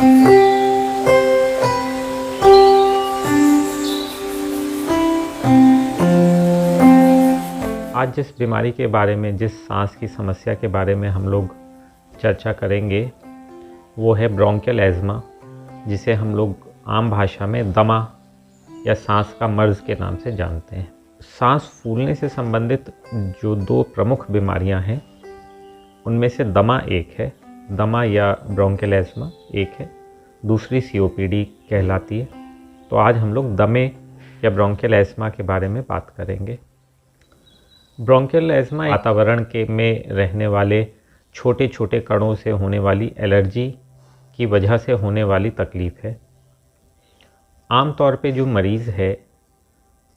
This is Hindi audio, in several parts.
आज जिस बीमारी के बारे में, जिस सांस की समस्या के बारे में हम लोग चर्चा करेंगे वो है ब्रोंकियल एज़मा, जिसे हम लोग आम भाषा में दमा या सांस का मर्ज के नाम से जानते हैं। सांस फूलने से संबंधित जो दो प्रमुख बीमारियां हैं उनमें से दमा एक है, दमा या ब्रोंकियल एज़मा एक है, दूसरी COPD कहलाती है। तो आज हम लोग दमे या ब्रोंकियल एज़मा के बारे में बात करेंगे। ब्रोंकियल एज़मा वातावरण के में रहने वाले छोटे छोटे कणों से होने वाली एलर्जी की वजह से होने वाली तकलीफ़ है। आमतौर पे जो मरीज़ है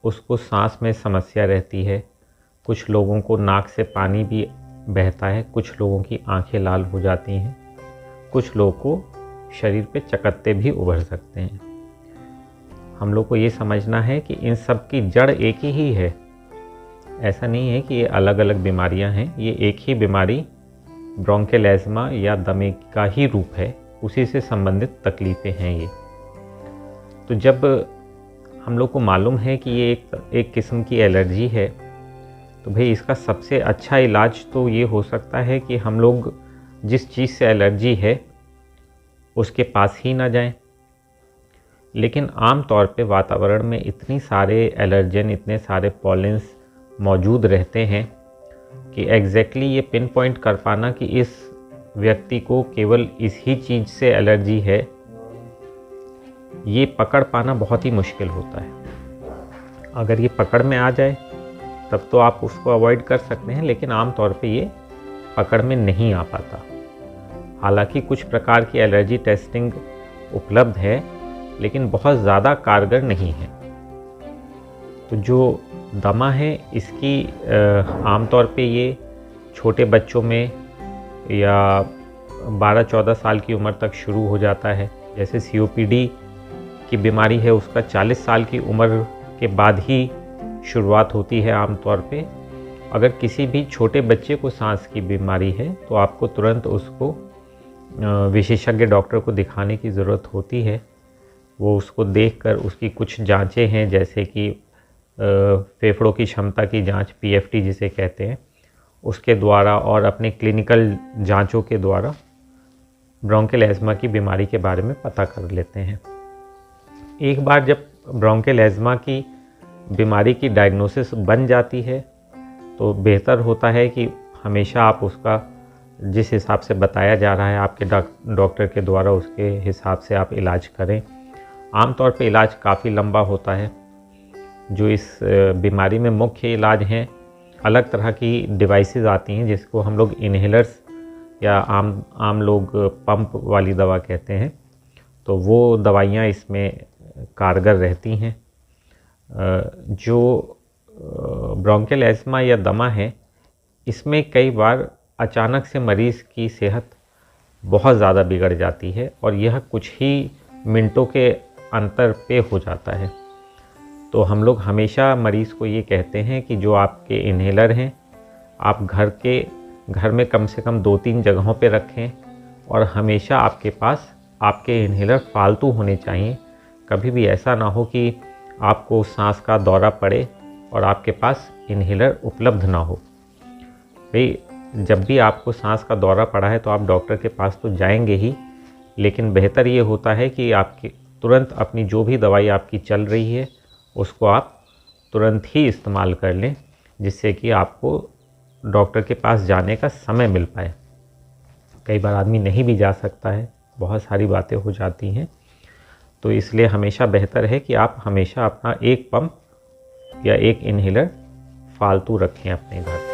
उसको सांस में समस्या रहती है, कुछ लोगों को नाक से पानी भी बहता है, कुछ लोगों की आंखें लाल हो जाती हैं, कुछ लोगों को शरीर पे चकत्ते भी उभर सकते हैं। हम लोग को ये समझना है कि इन सब की जड़ एक ही है। ऐसा नहीं है कि ये अलग अलग बीमारियां हैं, ये एक ही बीमारी ब्रोंकियल एज़मा या दमे का ही रूप है, उसी से संबंधित तकलीफ़ें हैं ये। तो जब हम लोग को मालूम है कि ये एक किस्म की एलर्जी है, तो भाई इसका सबसे अच्छा इलाज तो ये हो सकता है कि हम लोग जिस चीज़ से एलर्जी है उसके पास ही ना जाएं। लेकिन आम तौर पे वातावरण में इतनी सारे एलर्जन, इतने सारे पॉलेंस मौजूद रहते हैं कि एग्जैक्टली ये पिन पॉइंट कर पाना कि इस व्यक्ति को केवल इस ही चीज़ से एलर्जी है, ये पकड़ पाना बहुत ही मुश्किल होता है। अगर ये पकड़ में आ जाए तब तो आप उसको अवॉइड कर सकते हैं, लेकिन आम तौर पे ये पकड़ में नहीं आ पाता। हालांकि कुछ प्रकार की एलर्जी टेस्टिंग उपलब्ध है, लेकिन बहुत ज़्यादा कारगर नहीं है। तो जो दमा है इसकी आमतौर पे ये छोटे बच्चों में या 12-14 साल की उम्र तक शुरू हो जाता है। जैसे COPD की बीमारी है उसका 40 साल की उम्र के बाद ही शुरुआत होती है आमतौर पे। अगर किसी भी छोटे बच्चे को सांस की बीमारी है तो आपको तुरंत उसको विशेषज्ञ डॉक्टर को दिखाने की ज़रूरत होती है। वो उसको देखकर उसकी कुछ जांचें हैं, जैसे कि फेफड़ों की क्षमता की जांच, PFT जिसे कहते हैं, उसके द्वारा और अपने क्लिनिकल जांचों के द्वारा ब्रोंकियल एज़मा की बीमारी के बारे में पता कर लेते हैं। एक बार जब ब्रोंकियल एज़मा की बीमारी की डायग्नोसिस बन जाती है तो बेहतर होता है कि हमेशा आप उसका जिस हिसाब से बताया जा रहा है आपके डॉक्टर के द्वारा, उसके हिसाब से आप इलाज करें। आमतौर पे इलाज काफ़ी लंबा होता है। जो इस बीमारी में मुख्य इलाज हैं, अलग तरह की डिवाइसेस आती हैं जिसको हम लोग इन्हेलर्स या आम लोग पंप वाली दवा कहते हैं। तो वो दवाइयाँ इसमें कारगर रहती हैं। जो ब्रोंकियल एज़मा या दमा है, इसमें कई बार अचानक से मरीज़ की सेहत बहुत ज़्यादा बिगड़ जाती है और यह कुछ ही मिनटों के अंतर पे हो जाता है। तो हम लोग हमेशा मरीज़ को ये कहते हैं कि जो आपके इन्हेलर हैं आप घर में कम से कम 2-3 जगहों पे रखें और हमेशा आपके पास आपके इन्हेलर फालतू होने चाहिए। कभी भी ऐसा ना हो कि आपको सांस का दौरा पड़े और आपके पास इन्हेलर उपलब्ध ना हो। भाई जब भी आपको सांस का दौरा पड़ा है तो आप डॉक्टर के पास तो जाएंगे ही, लेकिन बेहतर ये होता है कि आपकी तुरंत अपनी जो भी दवाई आपकी चल रही है उसको आप तुरंत ही इस्तेमाल कर लें, जिससे कि आपको डॉक्टर के पास जाने का समय मिल पाए। कई बार आदमी नहीं भी जा सकता है, बहुत सारी बातें हो जाती हैं, तो इसलिए हमेशा बेहतर है कि आप हमेशा अपना एक पंप या एक इन्हेलर फालतू रखें अपने घर।